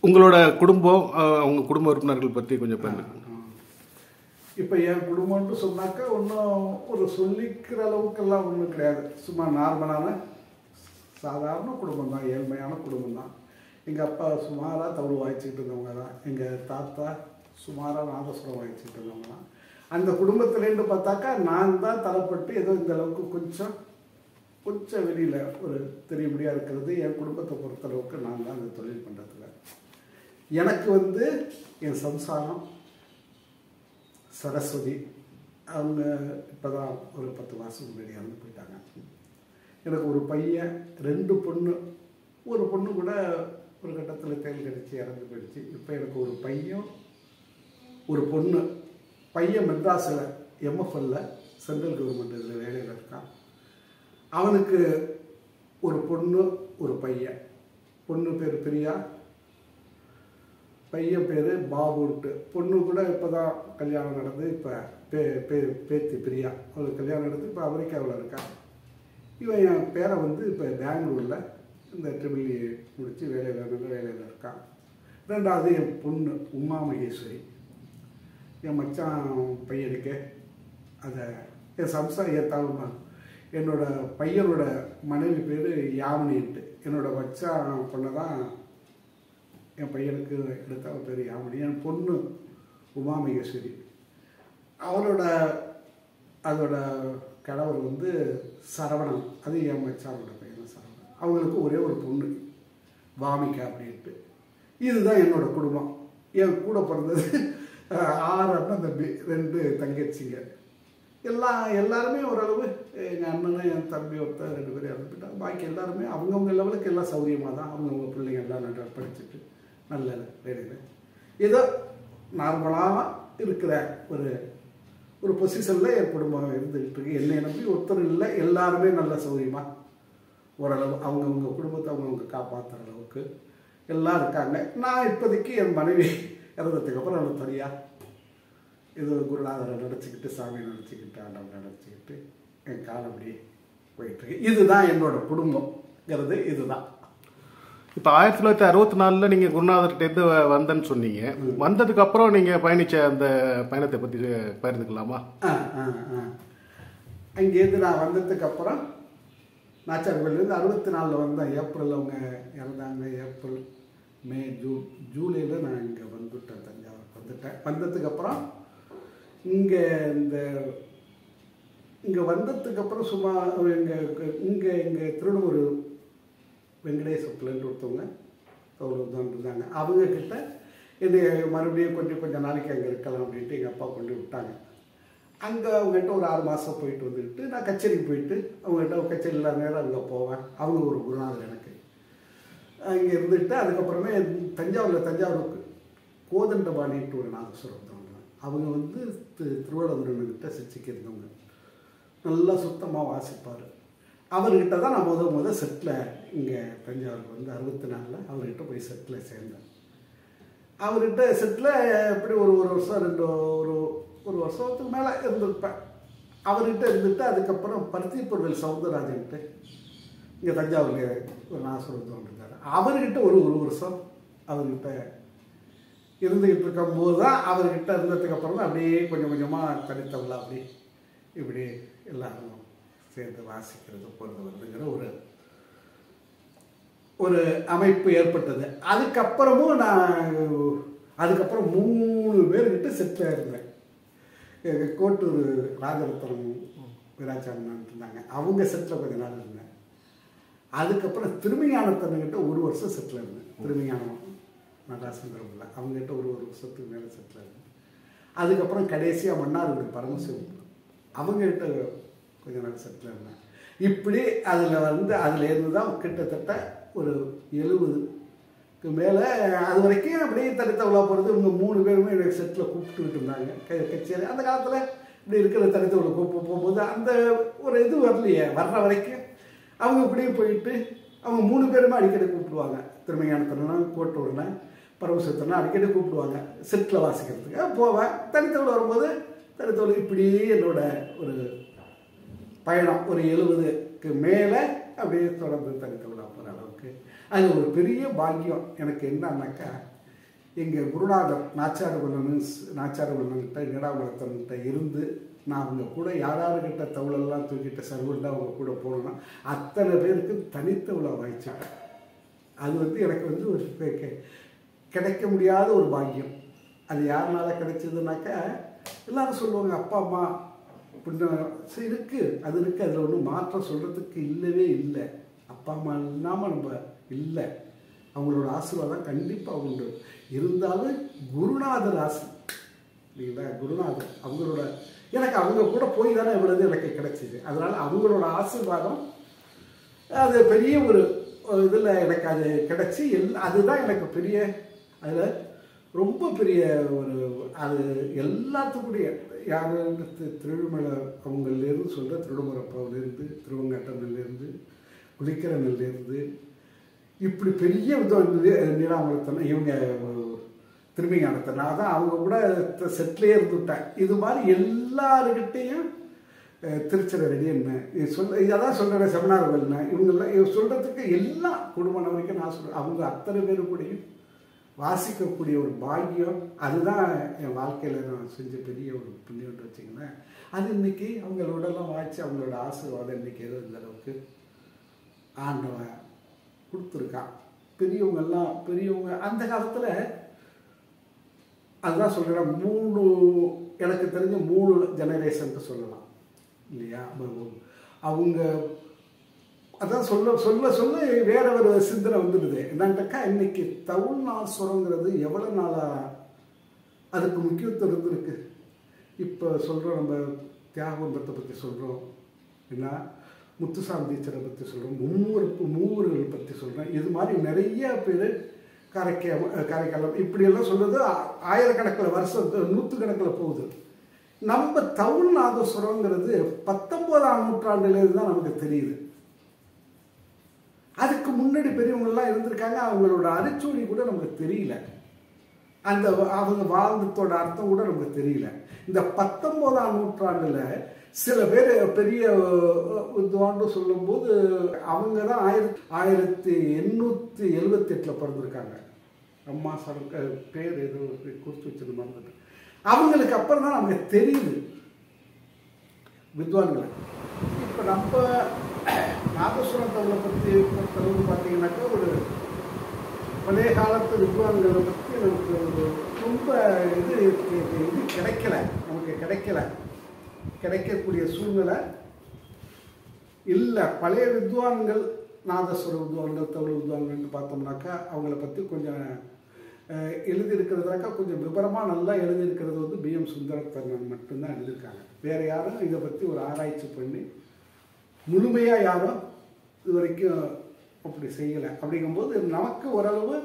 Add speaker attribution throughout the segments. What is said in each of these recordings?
Speaker 1: உங்களோட குடும்பம், உங்க குடும்ப உறுப்பினர்கள் பற்றி கொஞ்சம் பகிர்ந்துக்கோங்க.
Speaker 2: இப்போ என் குடும்பம்னு சொன்னாக்கா ஒன்றும் ஒரு சொல்லிக்கிற அளவுக்கெல்லாம் ஒன்றும் கிடையாது. சும்மா நார்மலான சாதாரண குடும்பம் தான், ஏழ்மையான குடும்பம் தான். எங்கள் அப்பா சுமாராக தவிடு வாய்ச்சிக்கிட்டு இருந்தவங்க தான். எங்கள் தாத்தா சுமாராக நாதஸ்வரம் வாய்ச்சிக்கிட்டு இருந்தவங்க தான். அந்த குடும்பத்துலேருந்து பார்த்தாக்கா நான் தான் தலைப்பட்டு ஏதோ இந்த அளவுக்கு கொஞ்சம் வெளியில் ஒரு தெரியும்படியாக இருக்கிறது. என் குடும்பத்தை பொறுத்தளவுக்கு நான் தான் அந்த தொழில் பண்ணுறதுல எனக்கு என் சம்சாரம் சரஸ்வதி அவங்க இப்போ தான் ஒரு 10 மாதம் முன்னாடி இறந்து போயிட்டாங்க. எனக்கு ஒரு பையன், 2 பொண்ணு. ஒரு பொண்ணு கூட ஒரு கட்டத்தில் தேல் கடிச்சு இறந்து போயிடுச்சு. இப்போ எனக்கு ஒரு பையன் ஒரு பொண்ணு. பையன் மெட்ராஸில் எம்எஃப்எல்ல சென்ட்ரல் கவர்மெண்ட் இதில் வேலையில் இருக்கான். அவனுக்கு ஒரு பொண்ணு ஒரு பையன். பொண்ணு பேர் பிரியா, பையன் பேர் பாபுன்ட்டு. பொண்ணு கூட இப்போ தான் கல்யாணம் நடந்து இப்போ பேத்தி பிரியா அவளுக்கு கல்யாணம் நடந்து இப்போ அமெரிக்காவில் இருக்கான். இவன் என் பேரை இப்போ பெங்களூரில் இந்த ட்ரிபிள்இ முடித்து வேலையில் இருக்கான். 2வது என் பொண்ணு உமா மகேஸ்வரி. என் மச்சான் பையனுக்கு அதை என் என் என்னோட பையனோட மனைவி பேர் யாமினின்ட்டு. என்னோட மச்சான் பொண்ணை தான் என் பையனுக்கு எடுத்த பேர் யாமினி. என் பொண்ணு உமா மகேஸ்வரி. அதோட கணவர் சரவணன், அது என் மச்சானோட பையன் சரவணன். அவங்களுக்கு ஒரே ஒரு பொண்ணு வாமிகா அப்படின்ட்டு. இதுதான் என்னோட குடும்பம். என் கூட பிறந்தது 6 அண்ணன் தம்பி, 2 தங்கச்சிங்க. எல்லாருமே ஓரளவு எங்கள் அண்ணனும் என் தம்பி ஒருத்தர் 2 பேரும் இறந்துட்டாங்க. பாக்கி எல்லாருமே அவங்கவுங்க லெவலுக்கு எல்லாம் சௌகரியமாக தான் அவங்கவுங்க பிள்ளைங்க எல்லாம் நல்லா படிச்சுட்டு நல்ல வேலையில் ஏதோ நார்மலாக இருக்கிற ஒரு பொசிஷனில் என் குடும்பம் இருந்துக்கிட்டு இருக்கு. என்னை நம்பி ஒருத்தர் இல்லை, எல்லாருமே நல்ல சௌகரியமாக ஓரளவு அவங்கவுங்க குடும்பத்தை அவங்கவுங்க காப்பாற்றுற அளவுக்கு எல்லாம் இருக்காங்க. நான் இப்போதைக்கு என் மனைவி இறந்ததுக்கு அப்புறம் அவளுக்கு தனியாக ஏதோ குருநாதரை நினச்சிக்கிட்டு, சாமி நினச்சிக்கிட்டு, ஆண்டவனை நினச்சிக்கிட்டு என் காலம் அப்படி போயிட்டுருக்கு. இதுதான் என்னோட குடும்பங்கிறது. இதுதான்.
Speaker 1: இப்போ 1964 நீங்கள் குருநாதர்கிட்டேருந்து வந்தேன்னு சொன்னீங்க. வந்ததுக்கு அப்புறம் நீங்கள் பயணித்த அந்த பயணத்தை பற்றி பகிர்ந்துக்கலாமா?
Speaker 2: அங்கேருந்து நான் வந்ததுக்கு அப்புறம் நாச்சார் கோயிலேருந்து 64 வந்தேன். ஏப்ரலில் அவங்க இறந்தாங்க. ஏப்ரல், மே, ஜூலையில் நான் இங்கே வந்துவிட்டேன், தஞ்சாவூர் வந்துட்டேன். வந்ததுக்கப்புறம் இங்கே வந்ததுக்கப்புறம் சும்மா எங்கள் திருடூர் வெங்கடேஸ்வரத்துலேருந்து ஒருத்தவங்க தான் இருந்தாங்க. அவங்கக்கிட்ட என்னை மறுபடியும் கொஞ்சம் நாளைக்கு அங்கே இருக்கலாம் அப்படின்ட்டு எங்கள் அப்பா கொண்டு விட்டாங்க. அங்கே அவங்ககிட்ட ஒரு 6 மாதம் போயிட்டு வந்துக்கிட்டு நான் கச்சேரிக்கு போயிட்டு அவங்ககிட்ட கச்சேரி இல்லாத நேரம் அங்கே போவேன். அவங்க ஒரு குருநாதர் எனக்கு. அங்கே இருந்துக்கிட்டு அதுக்கப்புறமே தஞ்சாவூருக்கு கோதண்டபாணின்ட்டு ஒரு நாதஸ்வரம் வந்தவங்க. அவங்க திருவள்ளுவர்கிட்ட சிச்சிக்கு இருந்தவங்க. நல்லா சுத்தமாக வாசிப்பார். அவர்கிட்ட தான் நான் முதல் செட்டில் இங்கே தஞ்சாவூருக்கு 64 அவர்கிட்ட போய் செட்டில் சேர்ந்தேன். அவர்கிட்ட செட்டில் எப்படி ஒரு வருஷம் ஒரு வருஷத்துக்கு மேலே இருந்திருப்பேன். அவர்கிட்ட இருந்துட்டு அதுக்கப்புறம் பருத்திப்பொருள் சவுந்தரராஜன்ட்டு இங்கே தஞ்சாவூரில் ஒரு நாசூரத்து வந்துருந்தார். அவர்கிட்ட ஒரு வருஷம் அவர்கிட்ட இருந்துக்கிட்டு இருக்கும்போது தான் அவர்கிட்ட இருந்ததுக்கப்புறம் தான் அப்படியே கொஞ்சமாக தனித்தவங்களா அப்படி இப்படி எல்லாரும் சேர்ந்து வாசிக்கிறது போகிறது வருதுங்கிற ஒரு அமைப்பு ஏற்பட்டது. அதுக்கப்புறமும் நான் 3 பேர்கிட்ட செட்டில் இருந்தேன். கோட்டூர் ராஜரத்னம் வீராச்சாரன் இருந்தாங்க. அவங்க செட்டில் கொஞ்ச நாள் இருந்தேன். அதுக்கப்புறம் திருமஞானத்தன்கிட்ட 1 வருஷம் செட்டில் இருந்தேன். திருமஞானம் நடராசந்திரமில்ல அவங்ககிட்ட ஒரு வருஷத்துக்கு மேலே செட்டில் இருந்தேன். அதுக்கப்புறம் கடைசியாக மன்னார்குடி பரமசிவம் அவங்ககிட்ட கொஞ்ச நாள் செட்டில் இருந்தேன். இப்படி அதுலேருந்து தான் கிட்டத்தட்ட ஒரு 70க்கு மேலே அது வரைக்கும் அப்படியே தனித்தவளா போகிறது. இவங்க 3 பேருமே எனக்கு செட்டில் கூப்பிட்டுக்கிட்டு இருந்தாங்க கச்சேரி. அந்த காலத்தில் இப்படி இருக்கிற தனித்தவளை போகும்போது அந்த ஒரு இது வரலையே. வர்ற வரைக்கும் அவங்க இப்படியே போயிட்டு அவங்க 3 பேருமே அடிக்கடி கூப்பிடுவாங்க. திருமஞானத்தனா, கோட்டூர்னா, பரமசிவத்தனா அடிக்கடி கூப்பிடுவாங்க செட்டில் வாசிக்கிறதுக்கு. போவேன். தனித்தவளை வரும்போது தனித்தவளை இப்படியே என்னோட ஒரு பயணம் ஒரு 70க்கு மேலே அப்படியே தொடர்ந்து தனித்தவளா போகிற அளவுக்கு அது ஒரு பெரிய பாக்கியம் எனக்கு. என்னன்னாக்கா எங்கள் குருநாதர் நாச்சார் குலன்கிட்ட நீடாமலத்தன்கிட்ட இருந்து நான் அவங்க கூட யாராருக்கிட்ட தவுளெல்லாம் தூக்கிட்டு சர்வெண்டாக அவங்க கூட போனோன்னா அத்தனை பேருக்கு தனித்தவுளை வாய்ச்சாங்க. அது வந்து எனக்கு வந்து ஒரு கிடைக்க முடியாத ஒரு பாக்கியம். அது யாருனால கிடைச்சதுனாக்கா எல்லாரும் சொல்லுவாங்க அப்பா அம்மா அப்படின்னு இருக்குது, அது இருக்குது, அதில் ஒன்றும் மாற்றம் சொல்கிறதுக்கு இல்லவே இல்லை. அப்பா அம்மா இல்லாமல் நம்ம இல்லை, அவங்களோட ஆசீர்வாதம் கண்டிப்பாக உண்டு. இருந்தாலும் குருநாதர் ஆசை இல்லைங்களா, குருநாதர் அவங்களோட எனக்கு அவங்க கூட போய் தானே இவ்வளவு எனக்கு கிடைச்சிது. அதனால் அவங்களோட ஆசீர்வாதம் அது பெரிய ஒரு இதில் எனக்கு அது கிடைச்சி அதுதான் எனக்கு பெரிய அதில் ரொம்ப பெரிய ஒரு அது எல்லாத்துக்குடைய யார் திருவிமலை அவங்கலேருந்து சொல்கிற திருடுமரப்பாவிலேருந்து திருவங்காட்டம்லேருந்து குளிக்கிறனிலேருந்து இப்படி பெரிய நீடாமலத்தனை இவங்க திரும்பிங்கானத்தனை அதான் அவங்க கூட செட்டிலே இருந்துவிட்டேன். இது மாதிரி எல்லாருக்கிட்டையும் திருச்சிரை ரெடி என்ன அதான் சொல்கிறேன் செமினார்கள் என்ன இவங்கெல்லாம் சொல்கிறதுக்கு எல்லாம் குடும்பம் வரைக்கும் நான் சொல்கிறேன். அவங்க அத்தனை பேரு கூடயும் வாசிக்கக்கூடிய ஒரு பாக்கியம் அதுதான் என் வாழ்க்கையில் நான் செஞ்ச பெரிய ஒரு புண்ணியம்னு வச்சுங்களேன். அது இன்னைக்கு அவங்களோடலாம் வாய்ச்சி அவங்களோட ஆசீர்வாதம் இன்னைக்கு ஏதோ இந்த அளவுக்கு ஆண்டவன் கொடுத்துருக்கான். பெரியவங்க அந்த காலத்தில் அதுதான் சொல்கிறேன், எனக்கு தெரிஞ்ச 3 ஜெனரேஷன் சொல்லலாம் இல்லையா. அவங்க அதான் சொல்ல வேற ஒரு சிந்தனை வந்துடுது. என்னன்னாக்கா இன்னைக்கு தவுள்நாசுரங்கிறது எவ்வளோ நாளாக அதுக்கு முக்கியத்துவம் இருந்திருக்கு. இப்போ சொல்கிறோம், நம்ம தியாகபந்தத்தை பற்றி சொல்கிறோம், என்ன முத்துசாமி டீச்சரை பற்றி சொல்கிறோம், மூவர்களை பற்றி சொல்கிறேன். இது மாதிரி நிறைய பேர் காரைக்காலம் இப்படியெல்லாம் சொல்கிறது ஆயிரக்கணக்கில் வருஷம் 100கணக்கில் போகுது. நம்ம தவுள்நாதசுரங்கிறது 19ஆம் நூற்றாண்டுலேருந்து தான் நமக்கு தெரியுது. அதுக்கு முன்னாடி பெரியவங்கெல்லாம் இருந்திருக்காங்க, அவங்களோட அரிச்சொலி கூட நமக்கு தெரியல, அந்த அவங்க வாழ்ந்ததோட அர்த்தம் கூட நமக்கு தெரியல. இந்த 19ஆம் நூற்றாண்டில் சில பேர் பெரிய வித்வான்னு சொல்லும்போது அவங்க தான் 1878 பிறந்திருக்காங்க. அம்மா பேர் ஏதோ குறித்து வச்சிருந்த மாதிரி அவங்களுக்கு அப்புறம் தான் நமக்கு தெரியுது வித்வான்களை. இப்போ நம்ம நாதஸ்வரம் தவுளை பற்றி பொறுத்தளவு பார்த்தீங்கன்னாக்கா ஒரு பழைய காலத்து வித்வான்களை பற்றி நமக்கு ஒரு ரொம்ப இது கிடைக்கல, நமக்கு கிடைக்கக்கூடிய சூழ்நிலை இல்லை. பழைய வித்வான்கள் நாதஸ்வர வித்வான்கள் தவுள் வித்வான்கள்னு பார்த்தோம்னாக்கா அவங்கள பற்றி கொஞ்சம் எழுதியிருக்கிறதுனாக்கா கொஞ்சம் விவரமாக நல்லா எழுதியிருக்கிறது வந்து பிஎம் சுந்தரத்தண்ணன் மட்டும்தான் எழுதியிருக்காங்க. வேறு யாரும் இதை பற்றி ஒரு ஆராய்ச்சி பண்ணி முழுமையாக யாரும் இது வரைக்கும் அப்படி செய்யலை. அப்படிங்கும்போது நமக்கு ஓரளவு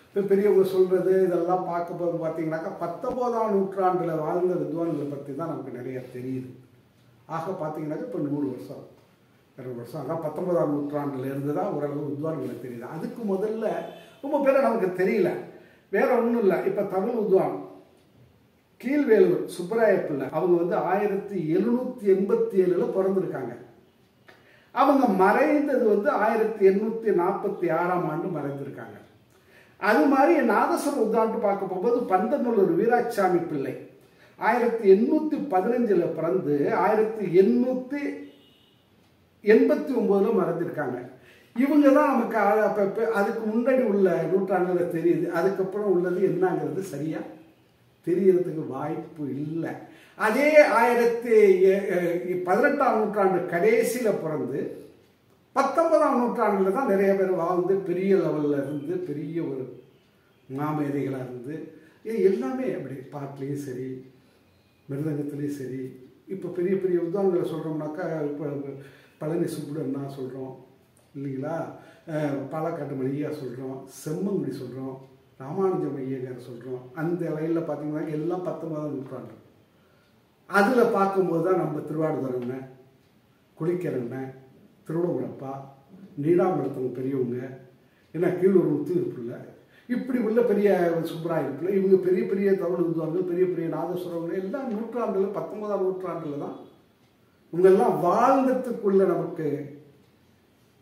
Speaker 2: இப்போ பெரியவங்க சொல்கிறது இதெல்லாம் பார்க்கும்போது பார்த்தீங்கன்னாக்கா 19ஆம் நூற்றாண்டில் வாழ்ந்த வித்வான்களை பற்றி தான் நமக்கு நிறைய தெரியுது. ஆக பார்த்தீங்கன்னாக்கா இப்போ 100 வருஷம் 200 வருஷம் அதான் 19ஆம் நூற்றாண்டுலேருந்து தான் ஓரளவு வித்வான்களுக்கு தெரியுது. அதுக்கு முதல்ல ரொம்ப பேரை நமக்கு தெரியல. வேற ஒன்றும் இல்லை, இப்போ தமிழ் வித்வான் கீழ்வேலூர் சுப்பராய பிள்ளை அவங்க வந்து 1787 பிறந்திருக்காங்க. அவங்க மறைந்தது வந்து 1846ஆம் ஆண்டு மறைந்திருக்காங்க. அது மாதிரி நாதஸ்வர வித்வான்ட்டு பார்க்க போகும்போது பந்தநல்லூர் வீராசாமி பிள்ளை 1815 பிறந்து 1889 மறைஞ்சிருக்காங்க. இவங்க தான் நமக்கு அதுக்கு முன்னாடி உள்ள நூற்றாண்டுல தெரியுது. அதுக்கப்புறம் உள்ளது என்னங்கிறது சரியா தெரியறதுக்கு வாய்ப்பு இல்லை. அதே 18ஆம் நூற்றாண்டு கடைசியில் பிறந்து 19ஆம் நூற்றாண்டில் தான் நிறைய பேர் வாழ்ந்து பெரிய லெவலில் இருந்து பெரிய ஒரு மாமேதைகளாக இருந்து எல்லாமே அப்படி பாட்டிலையும் சரி மிருதங்கத்துலேயும் சரி. இப்போ பெரிய பெரிய வித்வான்களை சொல்கிறோம்னாக்கா இப்போ பழனி சுப்புடன்னா சொல்கிறோம் இல்லைங்களா, பாலக்காட்டு மணியா சொல்கிறோம், செம்மங்குடி சொல்கிறோம், ராமானுஜம் ஐயங்கார் சொல்கிறோம். அந்த லைனில் பார்த்தீங்கன்னா எல்லாம் 19ஆம் நூற்றாண்டு. அதில் பார்க்கும்போது தான் நம்ம திருவாடுதுறை குளிக்கிறண்ண திருவண்ணப்பா நீடாமலத்தவங்க பெரியவங்க ஏன்னா கீழூர் முத்துவிருப்பில்லை இப்படி உள்ள பெரிய சுப்பராயிருப்பில்லை இவங்க பெரிய பெரிய தமிழ் வித்வான்கள் பெரிய பெரிய நாதஸ்வரங்கள் எல்லாம் நூற்றாண்டில் 19ஆம் நூற்றாண்டில் தான் இவங்கெல்லாம் வாழ்ந்ததுக்குள்ள நமக்கு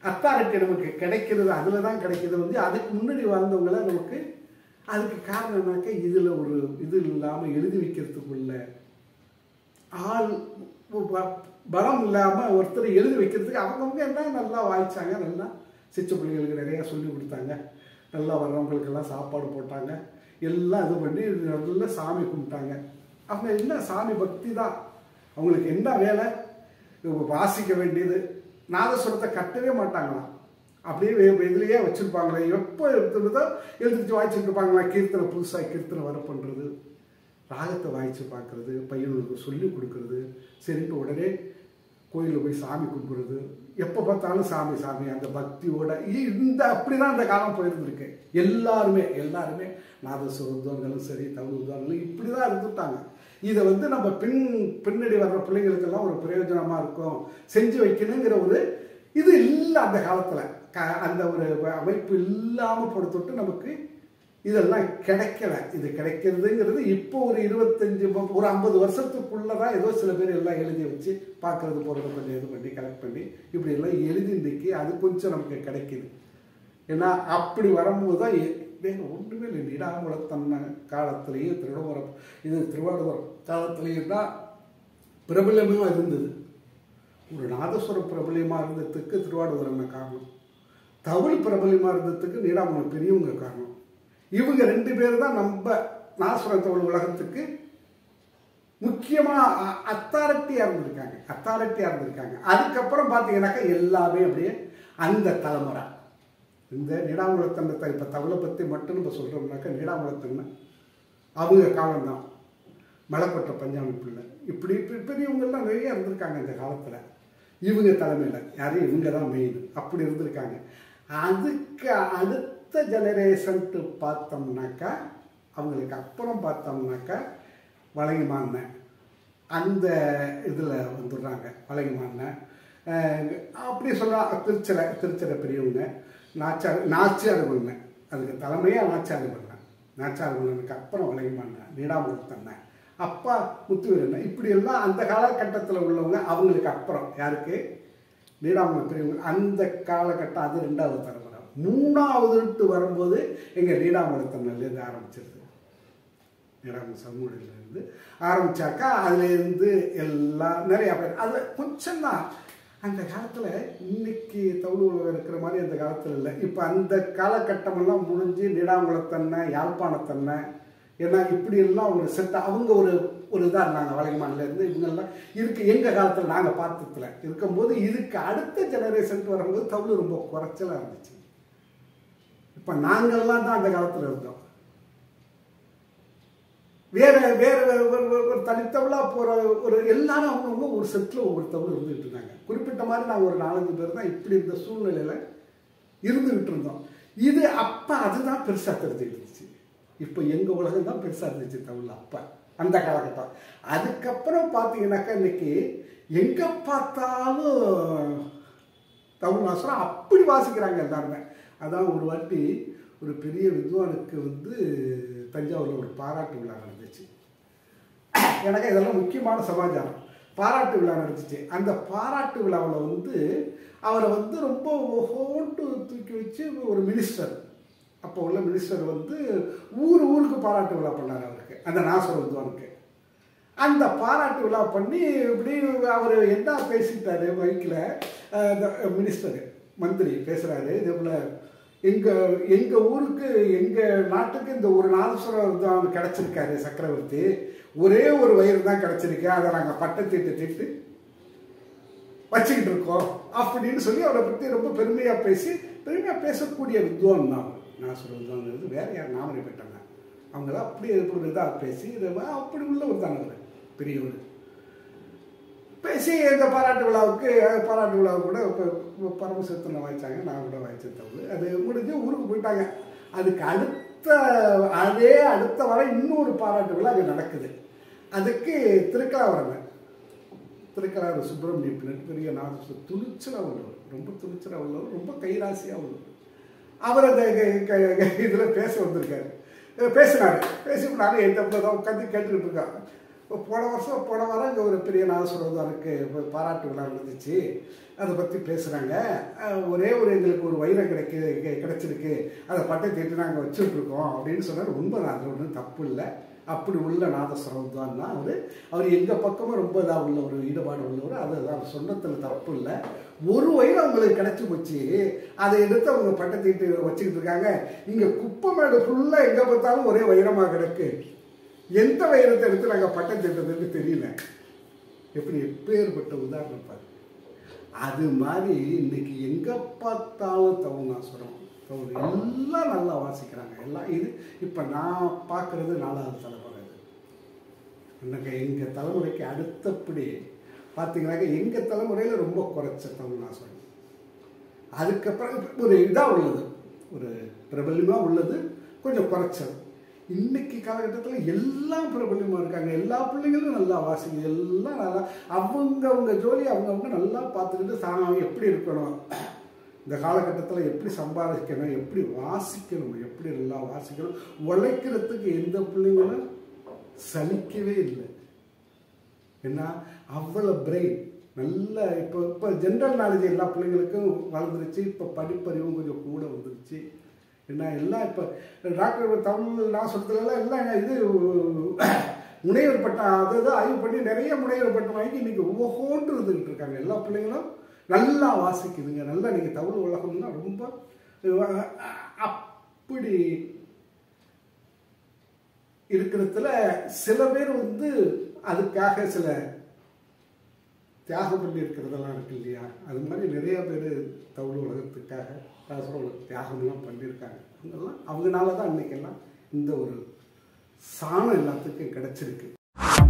Speaker 2: அத்தாரிட்டி நமக்கு கிடைக்கிறது. அதில் தான் கிடைக்கிறது. வந்து அதுக்கு முன்னாடி வாழ்ந்தவங்கள நமக்கு அதுக்கு காரணம் என்னாக்கா இதில் ஒரு இது இல்லாமல் எழுதி வைக்கிறதுக்குள்ள ஆள் பலம் இல்லாமல் ஒருத்தர் எழுதி வைக்கிறதுக்கு அவங்கவுங்க என்ன நல்லா வாய்ச்சாங்க, நல்லா சிச்ச பிள்ளைகளுக்கு நிறையா சொல்லி கொடுத்தாங்க, நல்லா வர்றவங்களுக்கெல்லாம் சாப்பாடு போட்டாங்க, எல்லாம் இது பண்ணி நல்லா சாமி கும்பிட்டாங்க. அவங்க என்ன சாமி பக்தி தான், அவங்களுக்கு என்ன வேலை, வாசிக்க வேண்டியது. நாதஸ்வரத்தை கட்டவே மாட்டாங்களாம், அப்படியே இதுலேயே வச்சுருப்பாங்களே, எப்போ எடுத்துருந்தோ எழுதிச்சு வாய்ச்சிட்டு இருப்பாங்களா. கீர்த்தனை புதுசாக கீர்த்தனை வர பண்ணுறது, ராகத்தை வாய்ச்சி பார்க்குறது, பையனுக்கு சொல்லி கொடுக்குறது, சரின்ட்டு உடனே கோயிலில் போய் சாமி கும்பிடுறது, எப்போ பார்த்தாலும் சாமி சாமி அந்த பக்தியோட இந்த அப்படி தான் அந்த காலம் போயிருந்துருக்கு. எல்லாருமே நாதஸ்வர வித்வான்களும் சரி, தமிழ் வித்வான்களும் இப்படி தான் இருந்துட்டாங்க. இதை நம்ம பின்னாடி வர்ற பிள்ளைங்களுக்கெல்லாம் ஒரு பிரயோஜனமாக இருக்கும், செஞ்சு வைக்கணுங்கிற ஒரு இது இல்லை அந்த காலத்தில். அந்த ஒரு அமைப்பு இல்லாமல் பொறுத்துட்டு நமக்கு இதெல்லாம் கிடைக்கல. இது கிடைக்கிறதுங்கிறது இப்போ ஒரு 50 வருஷத்துக்குள்ளதான் ஏதோ சில பேர் எல்லாம் எழுதி வச்சு பார்க்கறது போகிறது கொஞ்சம் இது பண்ணி கலெக்ட் பண்ணி இப்படி எல்லாம் எழுதி இன்றைக்கி அது கொஞ்சம் நமக்கு கிடைக்குது. ஏன்னா அப்படி வரும்போது தான் வேறு ஒன்றுமே இல்லை. நீடாமூலத்தன்ன காலத்திலேயே திருவாரூர் காலத்திலேயே தான் பிரபலமாக இருந்தது. ஒரு நாதஸ்வரம் பிரபலியமாக இருந்ததுக்கு திருவாரூர் என்ன காரணம், தமிழ் பிரபலியமாக இருந்ததுக்கு நீடாமூலம் பெரியவங்க காரணம். இவங்க 2 பேர் தான் நம்ம நாதஸ்வர தமிழ் உலகத்துக்கு முக்கியமாக அத்தாரிட்டியாக இருந்திருக்காங்க. அதுக்கப்புறம் பார்த்தீங்கன்னாக்கா எல்லாமே அப்படியே அந்த தலைமுறை இந்த நீடாமூலத்தன்னை இப்போ தமிழை பற்றி மட்டும் நம்ம சொல்கிறோம்னாக்கா நீடாமூலத்தன்னை அவங்க காலம்தான். மலைக்கோட்டை பஞ்சாமி பிள்ளை இப்படி பெரியவங்கெல்லாம் நிறைய இருந்திருக்காங்க இந்த காலத்தில். இவங்க தலைமையில் யாரும் இவங்க தான் மெயின் அப்படி இருந்திருக்காங்க. அதுக்கு அடுத்த ஜெனரேஷன்ட்டு பார்த்தோம்னாக்கா அவங்களுக்கு அப்புறம் பார்த்தோம்னாக்கா வழங்கிமான்ன அந்த இதில் வந்துடுறாங்க. வழங்கிமான்ன அப்படி சொல்ல திருச்சிரை பெரியவங்க நாச்சியார் பண்ண அதுக்கு தலைமையாக நாச்சியார் பண்ணனுக்கு அப்புறம் வழங்கிமான்ன நீடாமூலத்தன்னை அப்பா முத்துவீரன் இப்படி எல்லாம் அந்த காலகட்டத்தில் உள்ளவங்க. அவங்களுக்கு அப்புறம் யாருக்கு நீடாமூலம் பெரியவங்க அந்த காலகட்டம். அது 2வது தலைமுறை. 3வது வரும்போது எங்கள் நீடாமூலத்தன்னையிலேருந்து ஆரம்பிச்சிருது. நீடாமூலம் சமூகத்திலேருந்து ஆரம்பித்தாக்கா அதுலேருந்து எல்லாம் நிறையா பேர் அதில் கொஞ்சம் தான். அந்த காலத்தில் இன்னைக்கு தமிழ் உலகம் இருக்கிற மாதிரி அந்த காலத்தில் இல்லை. இப்போ அந்த காலகட்டமெல்லாம் முடிஞ்சு நீடாமூலத்தன்னை யாழ்ப்பாணத்தன்னை ஏன்னா இப்படி எல்லாம் ஒரு செட் அவங்க ஒரு இதாக இருந்தாங்க. வழங்கமானிலேருந்து இவங்கெல்லாம் இருக்குது. எங்கள் காலத்தில் நாங்கள் பார்த்ததில் இருக்கும்போது இதுக்கு அடுத்த ஜெனரேஷனுக்கு வரும்போது தமிழ் ரொம்ப குறைச்சலாக இருந்துச்சு. இப்போ நாங்கள்லாம் தான் அந்த காலத்தில் இருந்தோம். வேறு ஒரு தனித்தவளாக போகிற ஒரு எல்லாரும் அவங்கவுங்க ஒரு செட்டில் ஒவ்வொரு தமிழ் இருந்துகிட்டு இருந்தாங்க. குறிப்பிட்ட மாதிரி நாங்கள் ஒரு 4-5 பேர் தான் இப்படி இந்த சூழ்நிலையில் இருந்துகிட்டு இருந்தோம். இது அப்போ அதுதான் பெருசாக தெரிஞ்சுக்கிட்டு இருந்துச்சு. இப்போ எங்கள் உலகம் தான் பெருசாக இருந்துச்சு தமிழ் அப்போ அந்த காலகட்டம். அதுக்கப்புறம் பார்த்தீங்கன்னாக்கா இன்னைக்கு எங்கே பார்த்தாலும் தமிழ் வாசனம் அப்படி வாசிக்கிறாங்க எல்லாருமே. அதான் ஒரு வாட்டி ஒரு பெரிய வித்வானுக்கு தஞ்சாவூரில் ஒரு பாராட்டு விழா நடந்துச்சு. எனக்கு இதெல்லாம் முக்கியமான சமாச்சாரம். பாராட்டு விழா நடந்துச்சு. அந்த பாராட்டு விழாவில் அவரை ரொம்ப ஓஹோன்ட்டு தூக்கி வச்சு ஒரு மினிஸ்டர், அப்போ உள்ள மினிஸ்டர் ஊருக்கு பாராட்டு விழா பண்ணார் அவருக்கு, அந்த நாசர் வித்வானுக்கு. அந்த பாராட்டு விழா பண்ணி இப்படி அவர் என்ன பேசிட்டாரு மைக்கில், மினிஸ்டர் மந்திரி பேசுகிறாரு, இதே போல் எங்கள் ஊருக்கு எங்கள் நாட்டுக்கு இந்த ஒரு நாதஸ்வரம் தான் கிடச்சிருக்காரு சக்கரவர்த்தி, ஒரே ஒரு வயிறு தான் கிடச்சிருக்கு, அதை நாங்கள் பட்டத்திட்டு வச்சுக்கிட்டு இருக்கோம் அப்படின்னு சொல்லி அவரை பற்றி ரொம்ப பெருமையாக பேசக்கூடிய வித்வான் தான் நாதஸ்வர வித்வான். வேறு யார் நாமரை பெற்றாங்க அவங்களாம் அப்படி ஒரு இதாக பேசி அப்படி உள்ள ஒரு தானவர் பெரியவர் பேசி இந்த பாராட்டு விழாவுக்கு கூட இப்போ பரமசிவத்தில் வாய்ச்சாங்க, நான் கூட வாய்ச்சேன். அது முடிஞ்சு ஊருக்கு போயிட்டாங்க. அதுக்கு அடுத்த வர இன்னொரு பாராட்டு விழா அங்கே நடக்குது. அதுக்கு திருக்கலாவரம் சுப்பிரமணிய பிள்ளை பெரிய நாதஸ்வர துணிச்சலாக உள்ளவர், ரொம்ப துணிச்சலாக உள்ளவர், ரொம்ப கைராசியாக உள்ளவர். அவர் அந்த இதில் பேச வந்திருக்காரு. பேசினாரு. பேசி நானும் எந்த தான் உட்காந்து கேட்டுக்கிட்டு இருக்கான். போன வாரம் இங்கே ஒரு பெரிய நாதஸ்வரதாருக்கு பாராட்டு விழா நடந்துச்சு. அதை பற்றி பேசுகிறாங்க. ஒரே எங்களுக்கு ஒரு வைரம் கிடைச்சிருக்கு, அதை பட்டை நாங்கள் வச்சுட்ருக்கோம் அப்படின்னு சொன்னார். உண்மைதான், அது ஒன்றும் தப்பு இல்லை. அப்படி உள்ள நாதஸ்வரம் தான் அவர் எங்கள் பக்கமும் ரொம்ப இதாக உள்ள ஒரு ஈடுபாடு உள்ளவர். அது சொன்னத்தில் தப்பு இல்லை. ஒரு வைரம் அவங்களுக்கு கிடைச்சி போச்சு, அதை எடுத்து அவங்க பட்டை தீட்டு வச்சுக்கிட்டு இருக்காங்க. இங்கே குப்பமேடு ஃபுல்லாக எங்கே பார்த்தாலும் ஒரே வைரமாக கிடக்கு. எந்த வைரத்தை எடுத்து நாங்கள் பட்டம் தீட்டுறதுன்னு தெரியல. எப்படி எப்பேற்பட்ட உதாரணம் பாரு. அது மாதிரி இன்னைக்கு எங்கே பார்த்தாலும் தவுநாசுரம் எல்லாம் நல்லா வாசிக்கிறாங்க. எல்லாம் இது இப்போ நான் பார்க்குறது 4வது தலைமுறை. இன்னைக்கு எங்கள் தலைமுறைக்கு அடுத்தபடி பார்த்தீங்கன்னாக்க எங்கள் தலைமுறையில் ரொம்ப குறைச்ச தவுநாசுரம். அதுக்கப்புறம் ஒரு இதாக உள்ளது, ஒரு பிரபல்யமாக உள்ளது, கொஞ்சம் குறைச்சது. இன்னைக்கு காலகட்டத்தில் எல்லாம் பிரபல்யமாக இருக்காங்க. எல்லா பிள்ளைங்களும் நல்லா வாசிங்க, எல்லாம் நல்லா அவங்க ஜோலி அவங்கவுங்க நல்லா பார்த்துக்கிட்டு எப்படி இருக்கணும், இந்த காலகட்டத்தில் எப்படி சம்பாதிக்கணும், எப்படி வாசிக்கணும், எப்படி நல்லா வாசிக்கணும், உழைக்கிறதுக்கு எந்த பிள்ளைங்களும் சலிக்கவே இல்லை. ஏன்னா அவ்வளோ பிரெயின் நல்லா இப்போ ஜென்ரல் நாலேஜ் எல்லா பிள்ளைங்களுக்கும் வளர்ந்துருச்சு. இப்போ படிப்பறிவும் கொஞ்சம் கூட வந்துருச்சு. என்ன எல்லாம் இப்போ டாக்டர் தமிழ் நாசத்துலலாம் எல்லாம் இது முனைவர் பட்டம் அதாவது ஆய்வு பண்ணி நிறைய முனைவர் பட்டம் வாங்கி இன்னைக்கு ஒவ்வொன்று இருந்துக்கிட்டு இருக்காங்க. எல்லா பிள்ளைங்களும் நல்லா வாசிக்குதுங்க. நல்லா நீங்கள் தமிழ் உலகம்னா ரொம்ப அப்படி இருக்கிறதுல சில பேர் அதுக்காக சில தியாகம் பண்ணி இருக்கிறதெல்லாம் இருக்கு இல்லையா? அது மாதிரி நிறைய பேர் தமிழ் உலகத்துக்காக தியாகம்லாம் பண்ணியிருக்காங்க. அவங்கெல்லாம் அவங்களால தான் அன்னைக்கெல்லாம் இந்த ஒரு சாணம் எல்லாத்துக்கும் கிடைச்சிருக்கு.